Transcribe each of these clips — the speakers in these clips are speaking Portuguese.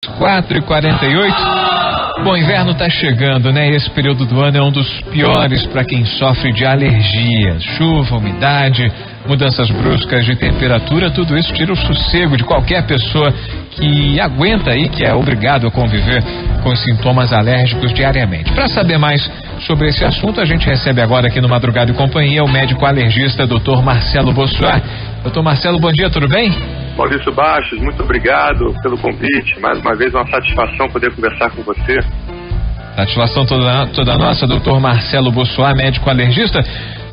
4h48. Bom, inverno está chegando, né? Esse período do ano é um dos piores para quem sofre de alergias. Chuva, umidade, mudanças bruscas de temperatura, tudo isso tira o sossego de qualquer pessoa que aguenta aí, que é obrigado a conviver com os sintomas alérgicos diariamente. Para saber mais sobre esse assunto, a gente recebe agora aqui no Madrugada e Companhia o médico alergista Dr. Marcelo Bossuat. Dr. Marcelo, bom dia, tudo bem? Maurício Bastos, muito obrigado pelo convite. Mais uma vez, uma satisfação poder conversar com você. Satisfação toda nossa, Dr. Marcelo Bossuat, médico alergista.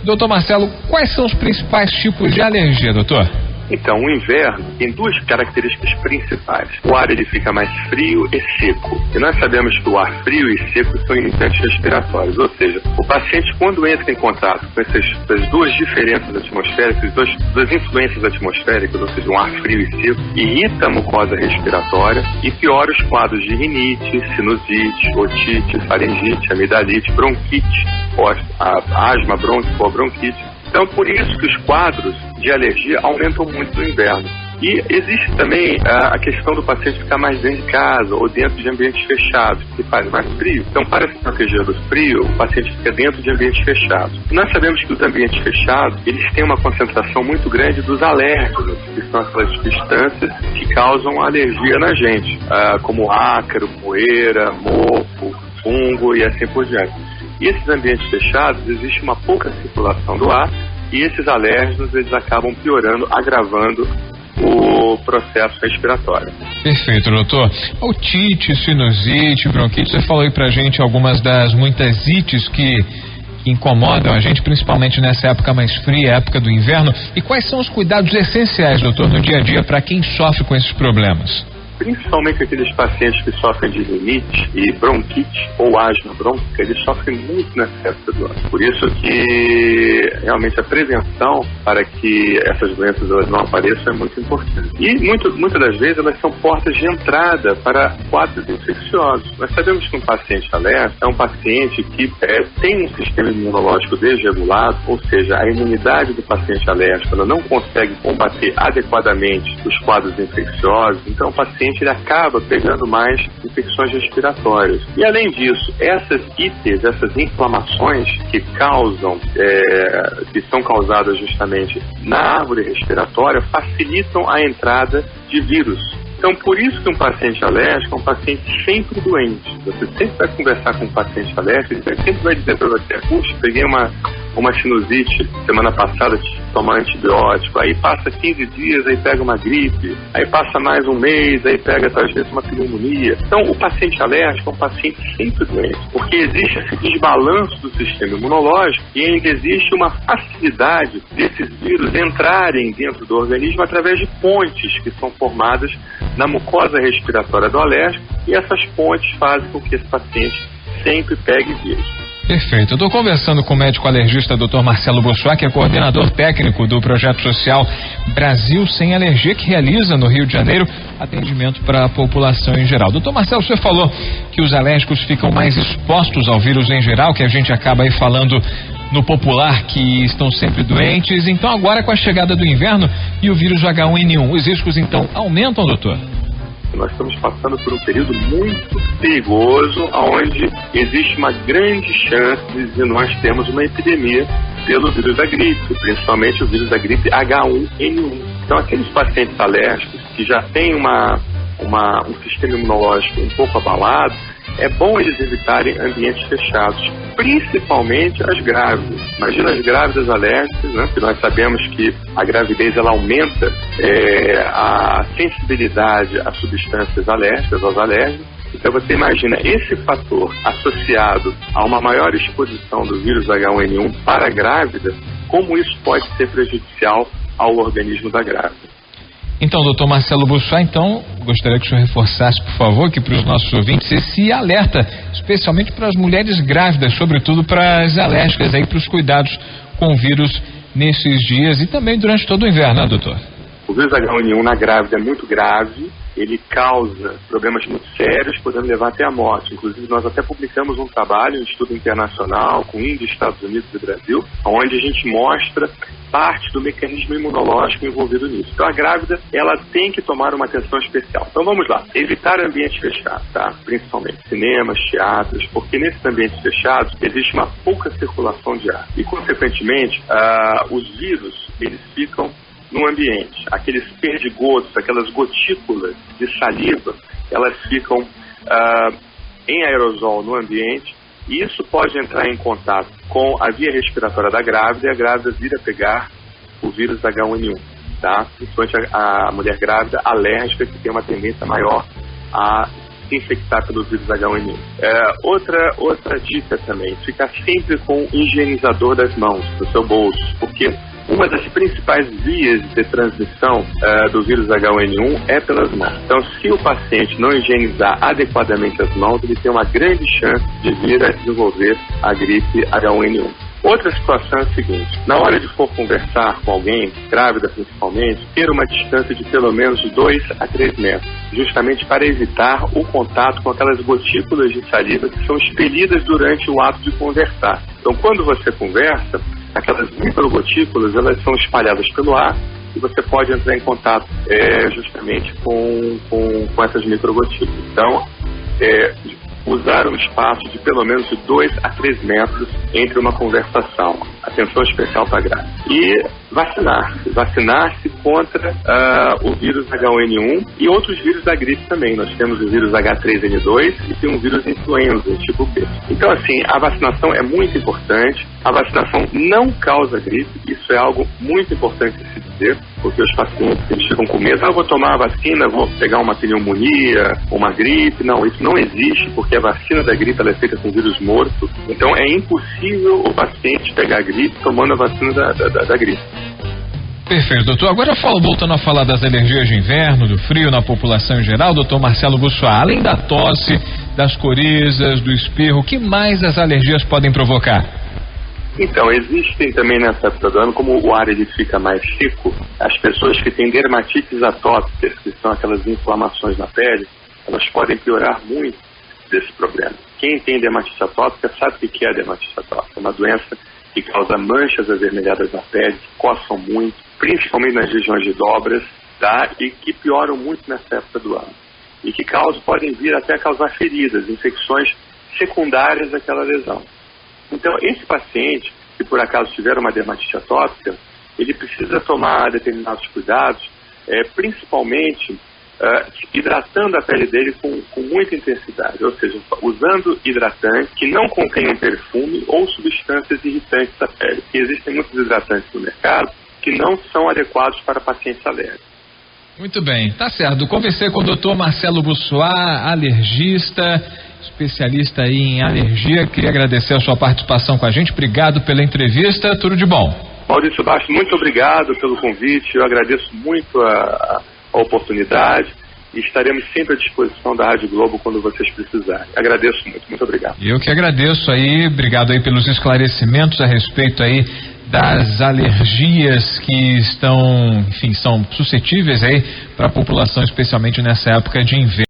Doutor Marcelo, quais são os principais tipos de alergia, doutor? Então, o inverno tem duas características principais. O ar ele fica mais frio e seco. E nós sabemos que o ar frio e seco são irritantes respiratórios. Ou seja, o paciente, quando entra em contato com essas duas diferenças atmosféricas, duas influências atmosféricas, ou seja, um ar frio e seco, irrita a mucosa respiratória e piora os quadros de rinite, sinusite, otite, faringite, amidalite, bronquite, asma brônquica ou bronquite. Então, por isso que os quadros de alergia aumentam muito no inverno. E existe também a questão do paciente ficar mais dentro de casa ou dentro de ambientes fechados, que faz mais frio. Então, para se proteger do frio, o paciente fica dentro de ambientes fechados. E nós sabemos que os ambientes fechados, eles têm uma concentração muito grande dos alérgenos, que são aquelas substâncias que causam alergia na gente, como ácaro, poeira, mofo, fungo e assim por diante. E esses ambientes fechados, existe uma pouca circulação do ar e esses alérgenos, eles acabam piorando, agravando o processo respiratório. Perfeito, doutor. Otite, sinusite, bronquite, você falou aí pra gente algumas das muitas ites que incomodam a gente, principalmente nessa época mais fria, época do inverno. E quais são os cuidados essenciais, doutor, no dia a dia para quem sofre com esses problemas? Principalmente aqueles pacientes que sofrem de rinite e bronquite ou asma brônquica, eles sofrem muito nessa época do ano. Por isso que realmente a prevenção para que essas doenças elas não apareçam é muito importante. E muitas das vezes elas são portas de entrada para quadros infecciosos. Nós sabemos que um paciente alérgico é um paciente que tem um sistema imunológico desregulado, ou seja, a imunidade do paciente alérgico ela não consegue combater adequadamente os quadros infecciosos, então o paciente ele acaba pegando mais infecções respiratórias. E além disso, essas ites, essas inflamações que são causadas justamente na árvore respiratória, facilitam a entrada de vírus. Então, por isso que um paciente alérgico é um paciente sempre doente. Você sempre vai conversar com um paciente alérgico, ele sempre vai dizer para você, puxa, peguei uma sinusite semana passada, tomar antibiótico, aí passa 15 dias, aí pega uma gripe, aí passa mais um mês, aí pega às vezes uma pneumonia. Então, o paciente alérgico é um paciente sempre doente, porque existe esse desbalanço do sistema imunológico e ainda existe uma facilidade desses vírus entrarem dentro do organismo através de pontes que são formadas na mucosa respiratória do alérgico, e essas pontes fazem com que esse paciente sempre pegue vírus. Perfeito. Eu estou conversando com o médico alergista Dr. Marcelo Bossuat, que é coordenador técnico do projeto social Brasil Sem Alergia, que realiza no Rio de Janeiro atendimento para a população em geral. Doutor Marcelo, você falou que os alérgicos ficam mais expostos ao vírus em geral, que a gente acaba aí falando no popular que estão sempre doentes. Então agora com a chegada do inverno e o vírus H1N1, os riscos então aumentam, doutor? Nós estamos passando por um período muito perigoso, onde existe uma grande chance de nós termos uma epidemia pelo vírus da gripe, principalmente o vírus da gripe H1N1. Então, aqueles pacientes alérgicos que já têm um sistema imunológico um pouco abalado, é bom eles evitarem ambientes fechados, principalmente as grávidas. Imagina as grávidas alérgicas, né? Porque nós sabemos que a gravidez ela aumenta a sensibilidade a substâncias alérgicas, aos alérgenos. Então você imagina esse fator associado a uma maior exposição do vírus H1N1 para a grávida, como isso pode ser prejudicial ao organismo da grávida. Então, doutor Marcelo Bossuat, gostaria que o senhor reforçasse, por favor, aqui para os nossos ouvintes, esse alerta, especialmente para as mulheres grávidas, sobretudo para as alérgicas, aí para os cuidados com o vírus nesses dias e também durante todo o inverno, né, doutor? O vírus H1N1 na grávida é muito grave ele causa problemas muito sérios, podendo levar até a morte. Inclusive, nós até publicamos um trabalho, um estudo internacional, com Índia, Estados Unidos e Brasil, onde a gente mostra parte do mecanismo imunológico envolvido nisso. Então, a grávida, ela tem que tomar uma atenção especial. Então, vamos lá. Evitar ambiente fechado, tá? Principalmente cinemas, teatros, porque nesses ambientes fechados existe uma pouca circulação de ar. E, consequentemente, os vírus, eles ficam no ambiente. Aqueles perdigotos, aquelas gotículas de saliva, elas ficam em aerosol no ambiente, e isso pode entrar em contato com a via respiratória da grávida, e a grávida vir a pegar o vírus H1N1, tá? Principalmente a mulher grávida alérgica, que tem uma tendência maior a se infectar pelo vírus H1N1. Outra dica também, ficar sempre com o higienizador das mãos no seu bolso, porque uma das principais vias de transmissão do vírus H1N1 é pelas mãos. Então, se o paciente não higienizar adequadamente as mãos, ele tem uma grande chance de vir a desenvolver a gripe H1N1. Outra situação é a seguinte: na hora de for conversar com alguém, grávida principalmente, ter uma distância de pelo menos 2 a 3 metros, justamente para evitar o contato com aquelas gotículas de saliva que são expelidas durante o ato de conversar. Então, quando você conversa, aquelas microgotículas, elas são espalhadas pelo ar e você pode entrar em contato justamente com essas microgotículas. Então, usar um espaço de pelo menos de 2 a 3 metros entre uma conversação. Atenção especial para a grávida. E vacinar-se contra o vírus H1N1 e outros vírus da gripe também. Nós temos o vírus H3N2 e tem um vírus influenza, tipo B. Então, assim, a vacinação é muito importante. A vacinação não causa gripe, isso é algo muito importante de se dizer, porque os pacientes, eles ficam com medo: eu vou tomar a vacina, vou pegar uma pneumonia, uma gripe. Não, isso não existe, porque a vacina da gripe ela é feita com vírus morto. Então, é impossível o paciente pegar a gripe tomando a vacina da gripe. Perfeito, doutor. Agora voltando a falar das alergias de inverno, do frio na população em geral, doutor Marcelo Bussoá, além da tosse, das corizas, do espirro, o que mais as alergias podem provocar? Então, existem também nessa época do ano, como o ar ele fica mais seco, as pessoas que têm dermatites atópicas, que são aquelas inflamações na pele, elas podem piorar muito desse problema. Quem tem dermatite atópica sabe o que é a dermatite atópica. É uma doença que causa manchas avermelhadas na pele, que coçam muito, principalmente nas regiões de dobras, tá? E que pioram muito nessa época do ano. E que podem vir até a causar feridas, infecções secundárias daquela lesão. Então, esse paciente, que por acaso tiver uma dermatite atópica, ele precisa tomar determinados cuidados, principalmente hidratando a pele dele com muita intensidade, ou seja, usando hidratantes que não contenham perfume ou substâncias irritantes da pele, porque existem muitos hidratantes no mercado que não são adequados para pacientes alérgicos. Muito bem, tá certo. Conversei com o doutor Marcelo Bussoá, alergista, especialista aí em alergia. Queria agradecer a sua participação com a gente. Obrigado pela entrevista, tudo de bom. Maurício Bastos, muito obrigado pelo convite. Eu agradeço muito a oportunidade e estaremos sempre à disposição da Rádio Globo quando vocês precisarem. Agradeço muito obrigado. Eu que agradeço aí, obrigado aí pelos esclarecimentos a respeito aí das alergias que estão, enfim, são suscetíveis aí para a população, especialmente nessa época de inverno.